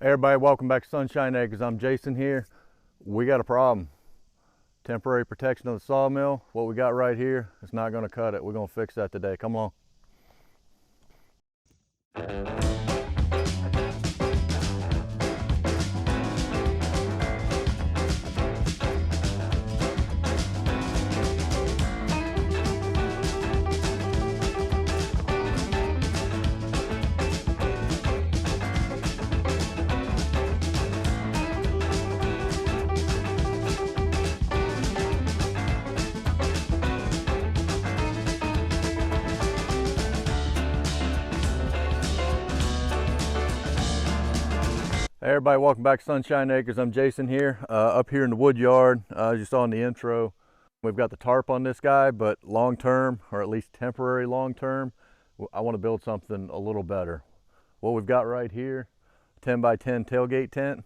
Hey everybody, welcome back to Sunshine Acres. I'm Jason here. We got a problem. Temporary protection of the sawmill. What we got right here is not going to cut it. We're going to fix that today. Come along. Hey everybody, welcome back to Sunshine Acres. I'm Jason here, up here in the wood yard. As you saw in the intro, we've got the tarp on this guy, but long term, or at least temporary long term, I want to build something a little better. What we've got right here, 10 by 10 tailgate tent.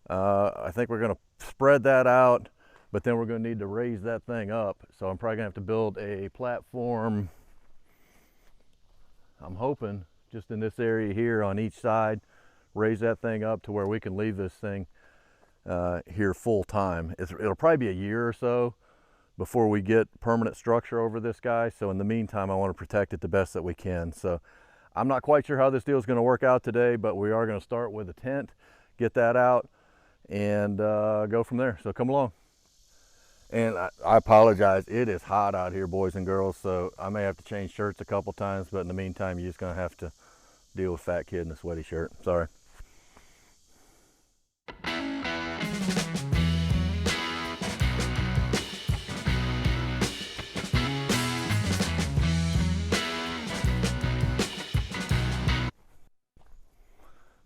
I think we're going to spread that out, but then we're going to need to raise that thing up. So I'm probably going to have to build a platform, I'm hoping, just in this area here on each side. Raise that thing up to where we can leave this thing here full time. It'll probably be a year or so before we get permanent structure over this guy. So in the meantime, I want to protect it the best that we can. So I'm not quite sure how this deal is going to work out today, but we are going to start with a tent, get that out, and go from there. So come along. And I apologize, it is hot out here, boys and girls, so I may have to change shirts a couple times, but in the meantime, you're just going to have to deal with fat kid in a sweaty shirt. Sorry.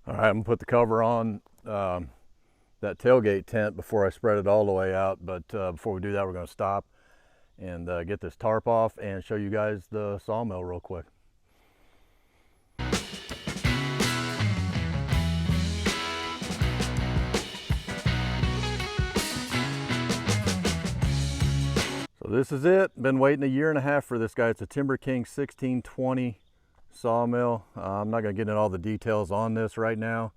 All right, I'm gonna put the cover on that tailgate tent before I spread it all the way out. But before we do that, we're gonna stop and get this tarp off and show you guys the sawmill real quick. So this is it. Been waiting a year and a half for this guy. It's a Timber King 1620 sawmill. I'm not going to get into all the details on this right now.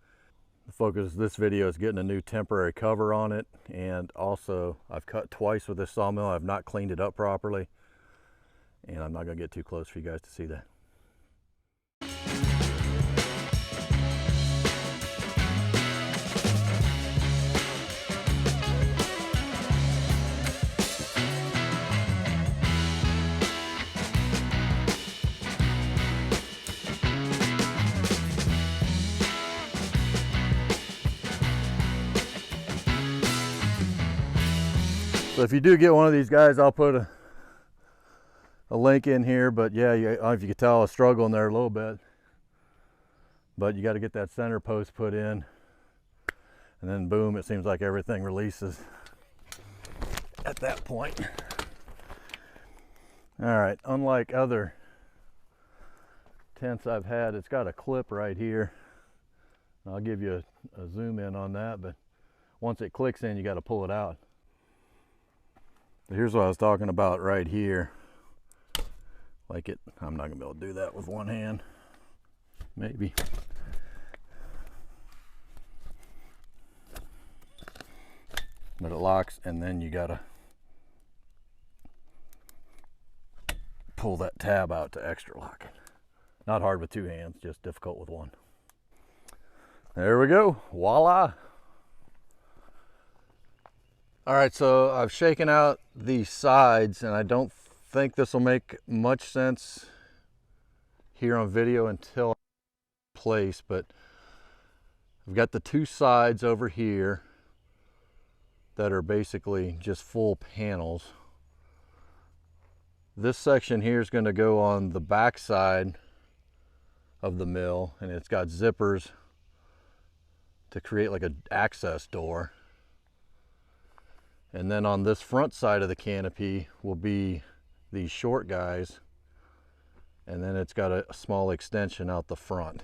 The focus of this video is getting a new temporary cover on it, and also I've cut twice with this sawmill. I've not cleaned it up properly, and I'm not going to get too close for you guys to see that. So if you do get one of these guys, I'll put a link in here. But yeah, I don't know if you can tell, I was struggling there a little bit. But you got to get that center post put in, and then boom, it seems like everything releases at that point. All right, unlike other tents I've had, it's got a clip right here. I'll give you a zoom in on that, but once it clicks in, you got to pull it out. Here's what I was talking about right here. Like it, I'm not gonna be able to do that with one hand. Maybe. But it locks, and then you gotta pull that tab out to extra lock it. Not hard with two hands, just difficult with one. There we go, voila. All right, so I've shaken out these sides, and I don't think this will make much sense here on video until I place, but I've got the two sides over here that are basically just full panels. This section here is going to go on the back side of the mill, and it's got zippers to create like an access door. And then on this front side of the canopy will be these short guys, and then it's got a small extension out the front.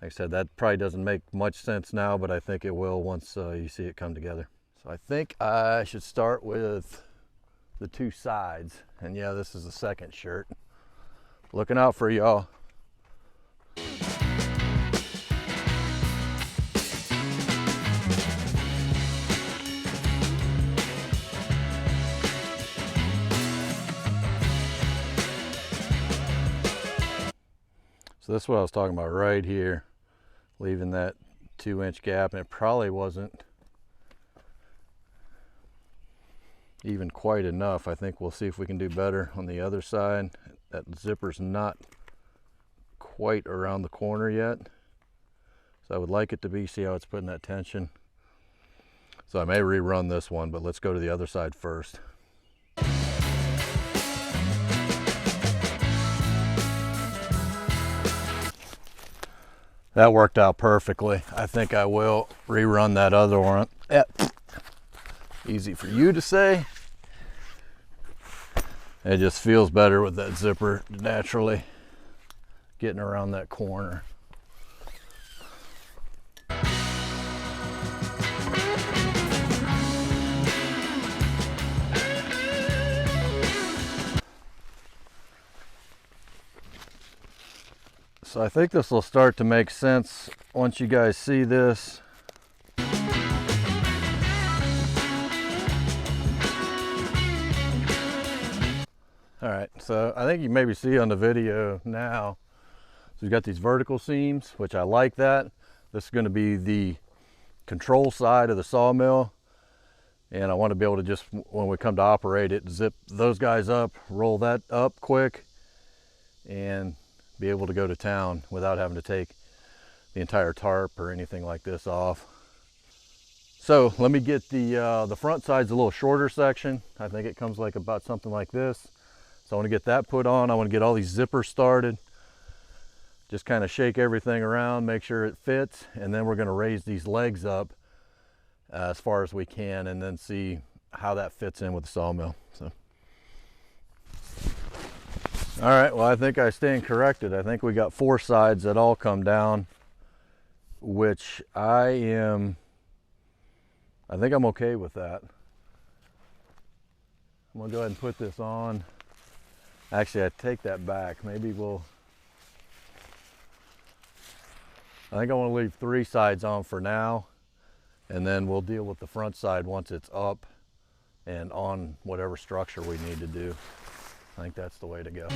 Like I said, that probably doesn't make much sense now, but I think it will once you see it come together. So I think I should start with the two sides. And yeah, this is the second shirt. Looking out for y'all. So this is what I was talking about right here, leaving that 2-inch gap, and it probably wasn't even quite enough. I think we'll see if we can do better on the other side. That zipper's not quite around the corner yet, so I would like it to be. See how it's putting that tension? So I may rerun this one, but let's go to the other side first. That worked out perfectly. I think I will rerun that other one. Yeah. Easy for you to say. It just feels better with that zipper naturally getting around that corner. So I think this will start to make sense once you guys see this. All right, so I think you maybe see on the video now, so we've got these vertical seams, which I like that. This is going to be the control side of the sawmill, and I want to be able to just, when we come to operate it, zip those guys up, roll that up quick, and be able to go to town without having to take the entire tarp or anything like this off. So let me get the front side's a little shorter section. I think it comes like about something like this. So I want to get that put on. I want to get all these zippers started. Just kind of shake everything around, make sure it fits, and then we're going to raise these legs up as far as we can, and then see how that fits in with the sawmill. So. All right, well, I think I stand corrected. I think we got 4 sides that all come down, which I think I'm okay with that. I'm gonna go ahead and put this on. Actually, I take that back. Maybe I think I want to leave 3 sides on for now, and then we'll deal with the front side once it's up and on whatever structure we need to do. I think that's the way to go.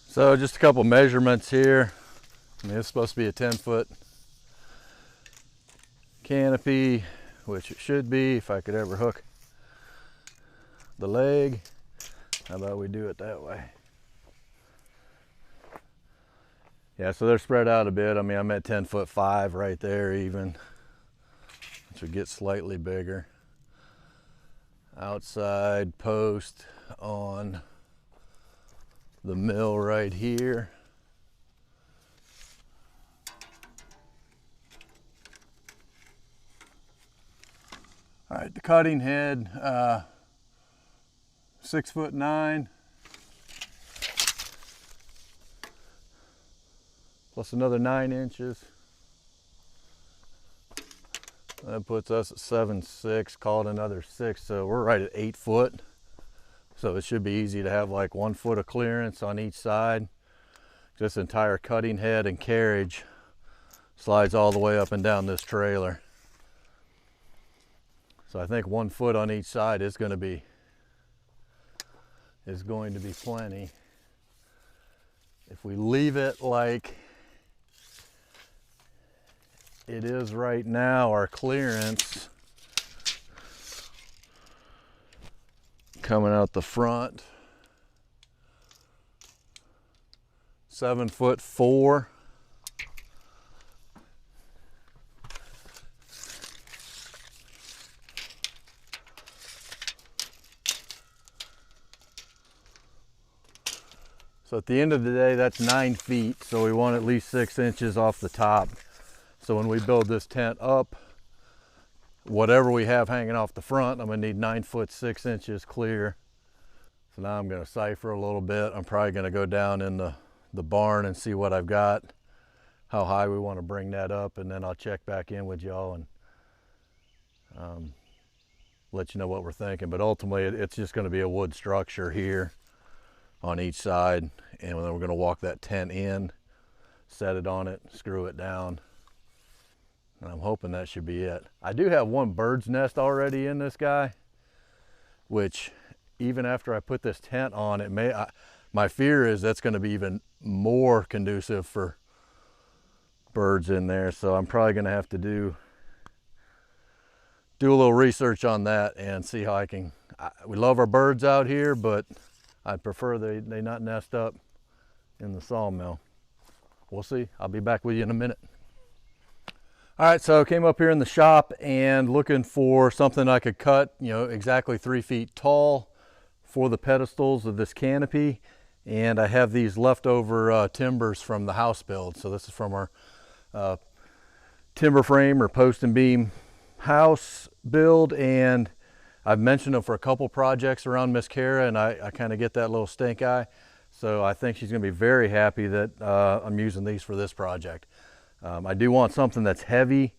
So just a couple measurements here. I mean, it's supposed to be a 10-foot canopy, which it should be if I could ever hook the leg. How about we do it that way? Yeah, so they're spread out a bit. I mean, I'm at 10'5" right there even, which would get slightly bigger. Outside post on the mill right here. All right, the cutting head, 6'9", plus another 9 inches. That puts us at 7'6", call it another 6, so we're right at 8 foot. So it should be easy to have like 1 foot of clearance on each side. This entire cutting head and carriage slides all the way up and down this trailer. So I think 1 foot on each side is going to be plenty. If we leave it like it is right now, our clearance coming out the front, 7'4". So at the end of the day, that's 9 feet. So we want at least 6 inches off the top. So when we build this tent up, whatever we have hanging off the front, I'm gonna need 9 foot 6 inches clear. So now I'm gonna cipher a little bit. I'm probably gonna go down in the barn and see what I've got, how high we want to bring that up, and then I'll check back in with y'all and let you know what we're thinking. But ultimately, it's just gonna be a wood structure here on each side, and then we're gonna walk that tent in, set it on it, screw it down, And I'm hoping that should be it. I do have one bird's nest already in this guy, which even after I put this tent on, it may, my fear is that's going to be even more conducive for birds in there. So I'm probably going to have to do a little research on that and see how I can, we love our birds out here, but I'd prefer they not nest up in the sawmill. We'll see. I'll be back with you in a minute. All right, so I came up here in the shop and looking for something I could cut, you know, exactly 3 feet tall for the pedestals of this canopy. And I have these leftover timbers from the house build. So this is from our timber frame or post and beam house build, and I've mentioned them for a couple projects around Miss Kara, and I kind of get that little stink eye. So I think she's going to be very happy that I'm using these for this project. I do want something that's heavy.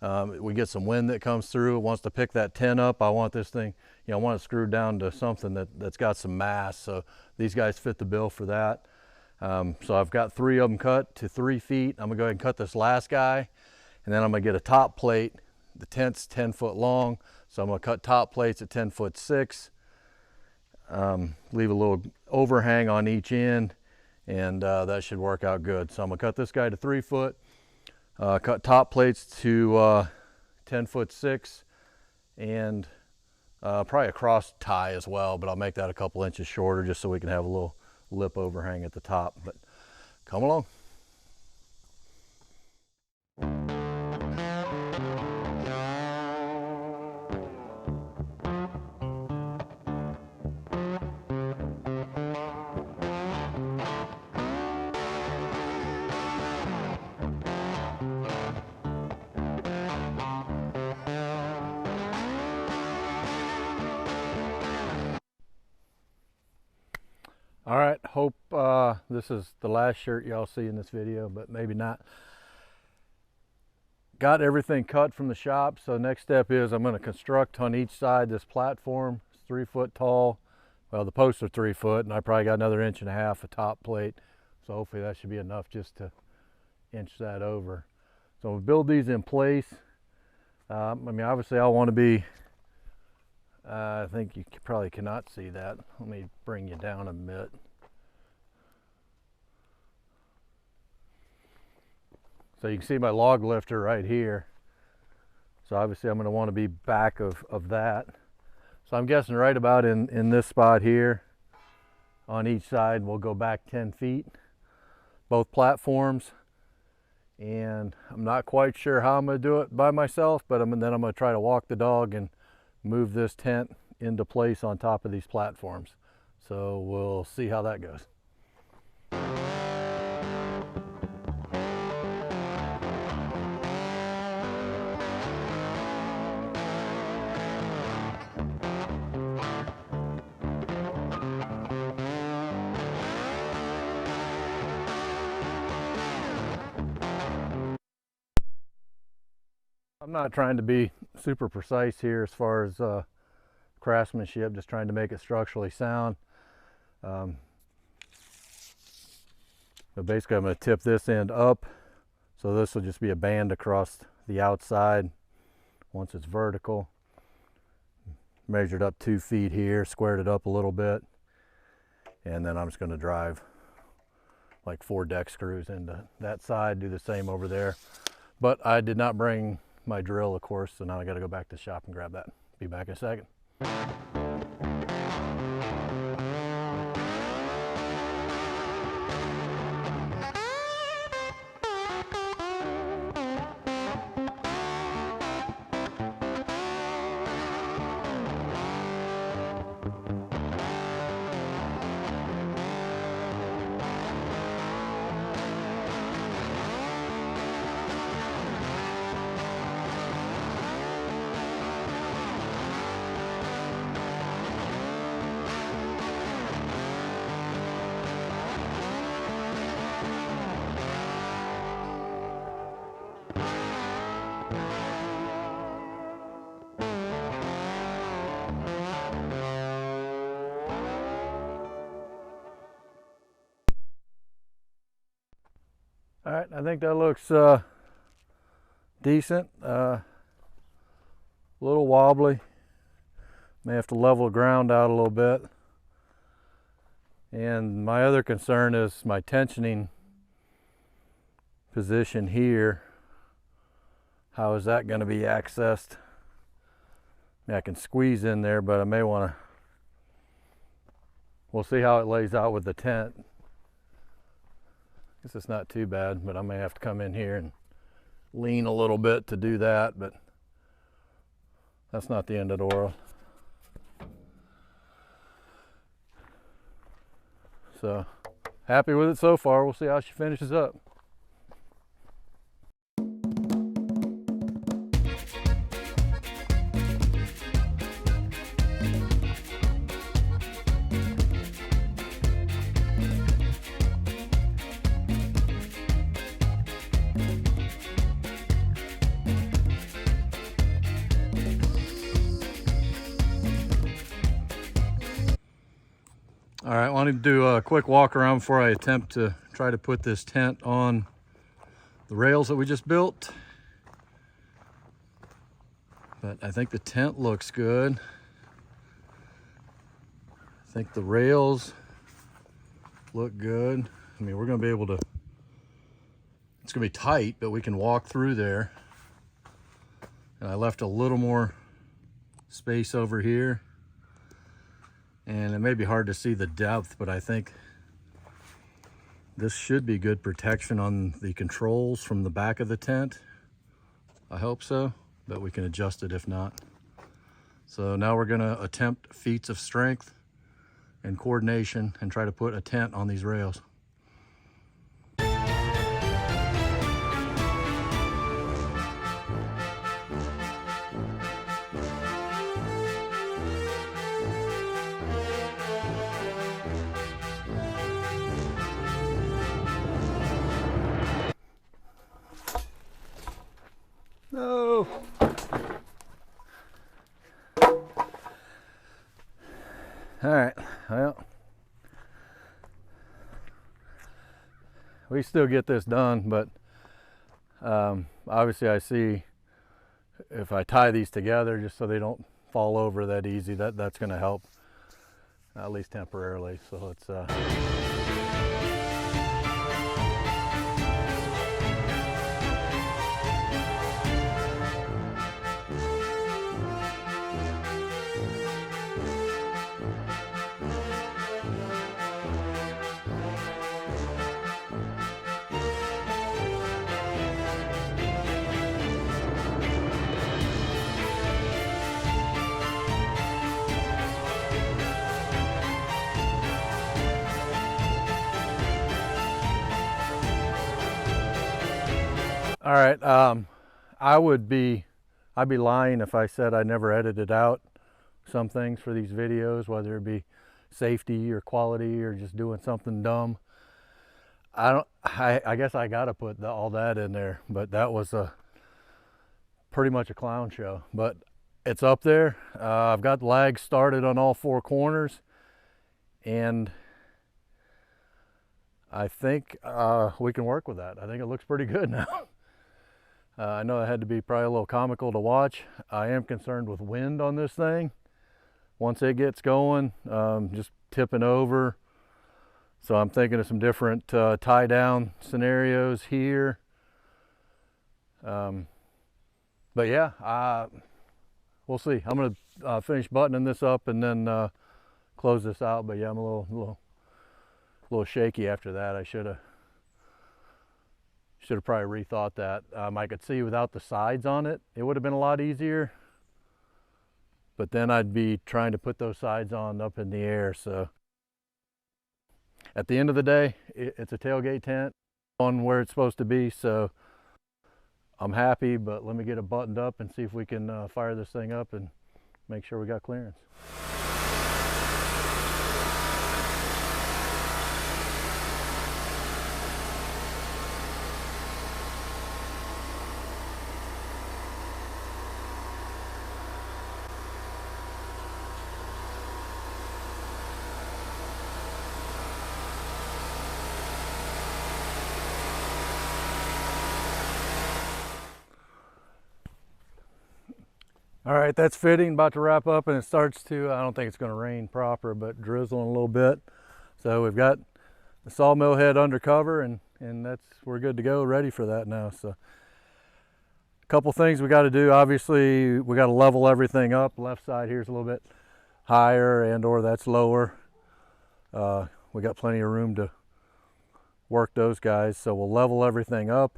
We get some wind that comes through. It wants to pick that tent up. I want this thing, you know, I want it screwed down to something that's got some mass. So these guys fit the bill for that. So I've got 3 of them cut to 3 feet. I'm gonna go ahead and cut this last guy, and then I'm gonna get a top plate. The tent's 10 foot long, so I'm gonna cut top plates at 10'6". Leave a little overhang on each end, and that should work out good. So I'm gonna cut this guy to 3 foot, cut top plates to 10'6", and probably a cross tie as well, but I'll make that a couple inches shorter just so we can have a little lip overhang at the top. But come along. All right, hope this is the last shirt y'all see in this video, but maybe not. Got everything cut from the shop, so next step is I'm going to construct on each side this platform. It's 3 foot tall. Well, the posts are 3 foot, and I probably got another 1.5 inches of top plate, so hopefully that should be enough just to inch that over. So we'll build these in place. I mean, obviously I want to be, I think you probably cannot see that. Let me bring you down a bit. So you can see my log lifter right here. So obviously I'm going to want to be back of that. So I'm guessing right about in this spot here on each side, we'll go back 10 feet, both platforms. And I'm not quite sure how I'm going to do it by myself, but then I'm going to try to walk the dog and move this tent into place on top of these platforms. So we'll see how that goes. I'm not trying to be super precise here as far as craftsmanship, just trying to make it structurally sound. But basically I'm going to tip this end up, so this will just be a band across the outside once it's vertical. Measured up 2 feet here, squared it up a little bit, and then I'm just going to drive like 4 deck screws into that side, do the same over there. But I did not bring my drill, of course, so now I got to go back to the shop and grab that. Be back in a second. All right, I think that looks decent. A little wobbly. May have to level the ground out a little bit. And my other concern is my tensioning position here. How is that going to be accessed? I mean, I can squeeze in there, but I may want to, we'll see how it lays out with the tent. I guess it's not too bad, but I may have to come in here and lean a little bit to do that, but that's not the end of the world. So happy with it so far. We'll see how she finishes up. All right, I wanted to do a quick walk around before I attempt to try to put this tent on the rails that we just built. But I think the tent looks good. I think the rails look good. I mean, we're gonna be able to, it's gonna be tight, but we can walk through there. And I left a little more space over here. And it may be hard to see the depth, but I think this should be good protection on the controls from the back of the tent. I hope so, but we can adjust it if not. So now we're gonna attempt feats of strength and coordination and try to put a tent on these rails. No. All right, well, we still get this done, but obviously I see if I tie these together just so they don't fall over that easy, that's going to help, at least temporarily. So let's all right, I'd be lying if I said I never edited out some things for these videos, whether it be safety or quality or just doing something dumb. I guess I gotta put all that in there, but that was pretty much a clown show, but it's up there. I've got lags started on all four corners, and I think we can work with that. I think it looks pretty good now. I know it had to be probably a little comical to watch. I am concerned with wind on this thing. Once it gets going, just tipping over. So I'm thinking of some different tie down scenarios here. But yeah, we'll see. I'm gonna finish buttoning this up and then close this out. But yeah, I'm a little shaky after that. I should have probably rethought that. I could see without the sides on it, it would have been a lot easier. But then I'd be trying to put those sides on up in the air. So at the end of the day, it's a tailgate tent on where it's supposed to be. So I'm happy, but let me get it buttoned up and see if we can fire this thing up and make sure we got clearance. All right, that's fitting, about to wrap up, and it starts to, I don't think it's gonna rain proper, but drizzling a little bit. So we've got the sawmill head under cover, and we're good to go, ready for that now. So a couple things we gotta do. Obviously, we gotta level everything up. Left side here's a little bit higher and or that's lower. We got plenty of room to work those guys. So we'll level everything up.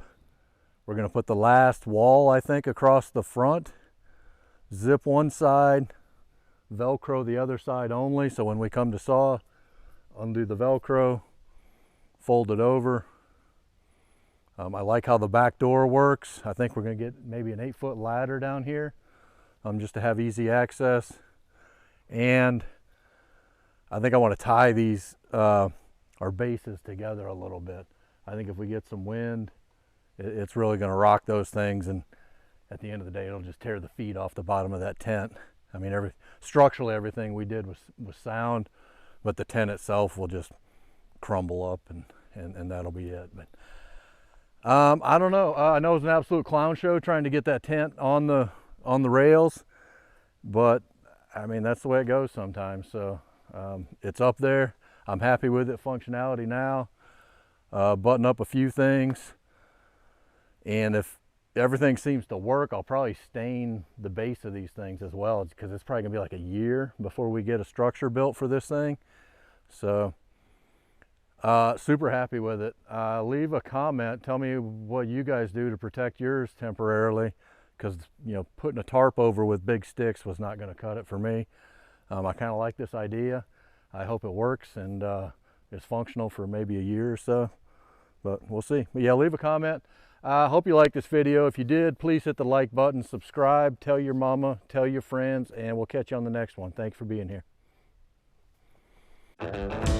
We're gonna put the last wall, I think, across the front. Zip one side, Velcro the other side only. So when we come to saw, undo the Velcro, fold it over. I like how the back door works. I think we're gonna get maybe an 8-foot ladder down here just to have easy access. And I think I want to tie these, our bases together a little bit. I think if we get some wind, it's really gonna rock those things, and at the end of the day, it'll just tear the feet off the bottom of that tent. I mean, structurally, everything we did was sound, but the tent itself will just crumble up, and that'll be it. But I don't know. I know it's an absolute clown show trying to get that tent on the rails, but I mean, that's the way it goes sometimes. So it's up there. I'm happy with it, functionality now. Button up a few things, and if everything seems to work, I'll probably stain the base of these things as well, because it's probably gonna be like a year before we get a structure built for this thing. So super happy with it. Leave a comment, tell me what you guys do to protect yours temporarily, because you know, putting a tarp over with big sticks was not going to cut it for me. I kind of like this idea. I hope it works and is functional for maybe a year or so, but we'll see. But yeah, leave a comment. I hope you liked this video. If you did, please hit the like button, subscribe, tell your mama, tell your friends, and we'll catch you on the next one. Thanks for being here.